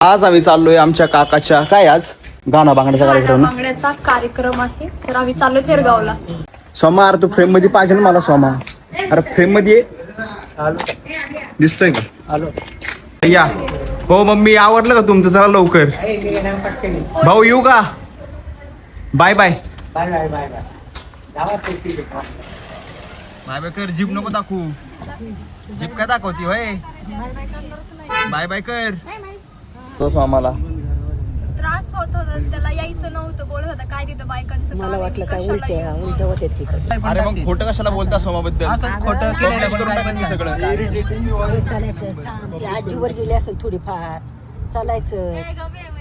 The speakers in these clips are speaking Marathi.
आज आम्ही चाललोय आमच्या काकाच्या काय आज गाणा बांगड्याचा कार्यक्रम बांगड्याचा कार्यक्रम आहे. तर आम्ही चाललो थेरगावला. सोमा अरे तू फ्रेम मध्ये पाहिजे ना मला सोमा. अरे फ्रेम मध्ये ये. दिसतोय का? आलो या हो मम्मी आवडलं का तुमचं? चला लवकर भाऊ येऊ का? Bye bye bye bye bye bye bye bye कर. जीप नको दाखवू. जीप काय दाखवती होय? बाय बाय कर. तो आम्हाला त्रास होत होता त्याला, यायचं नव्हतं, बोलत होता काय तिथं बायकांचं. मला वाटलं काय उलट होते तिकडे. अरे मग खोटं कशाला बोलता सोमाबद्दल? खोटं Publish करून टाकायचं सगळं. चालायचं असतं. ती आजीवर गेली असेल थोडीफार चालायचं.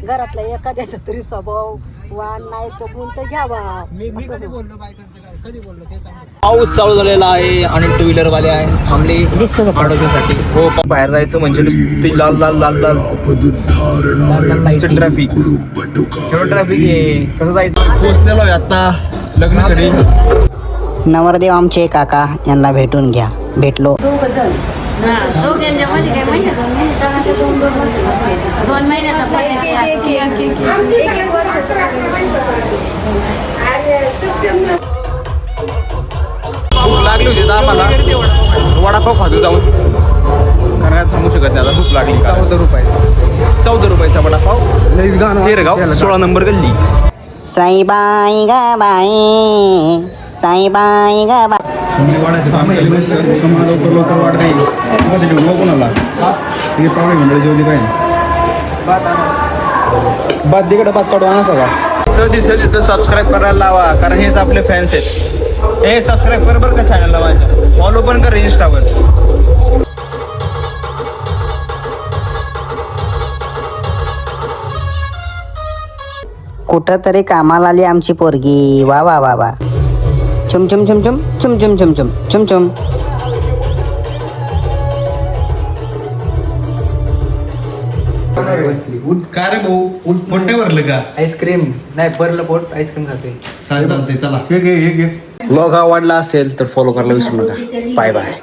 घरातला एखाद्याचा तरी स्वभाव वाण नाही तो बोलतो घ्यावा. मी कधी बोललो बायकांचं काय कधी बोललो ते सांग. पाऊस चालू झालेला आहे आणि टू व्हीलर वाले आहे थांबले दिसतो का अडवण्यासाठी. हो बाहेर जायचं म्हणजे नुसती लाल लाल लाल लाल ट्रॅफिक. एवढं ट्रॅफिक आहे कसं जायचं? पोहोचलेलो आहे आता लग्न घरी. नवरदेव आमचे काका यांना भेटून घ्या. भेटलो. भूक लागली होती तर आम्हाला वडापाव खातो जाऊन, कारण काय थांबू शकत नाही आता. भूक लागली. 14 रुपयाचा वडापाव. थेरगाव 16 नंबर गल्ली. साईबाई ग बाई, साईबाई ग बाई. वाढायचं काम लवकर वाढ नाही कोणाला पाहुणे मंडळी जेवली काय बाद तिकडे बाद काढू आणा सगळा. तर दिसेल तिथं सबस्क्राईब करायला लावा, कारण हेच आपले फॅन्स आहेत. हे सबस्क्राईब कर बरं का चॅनलला माझ्या. फॉलो पण कर इंस्टावर. कुठं तरी कामाला आली आमची पोरगी. वा वा वा वा. चुम चुम चुम चुम चुम चुम चुम चुम चुम चुम. का रे भाऊ पोट नाही भरलं का? आईस्क्रीम नाही भरलं पोट, आईस्क्रीम खातोय. चालतंय चला. व्लॉग आवडला असेल तर फॉलो करायला विसरू नका. Bye bye.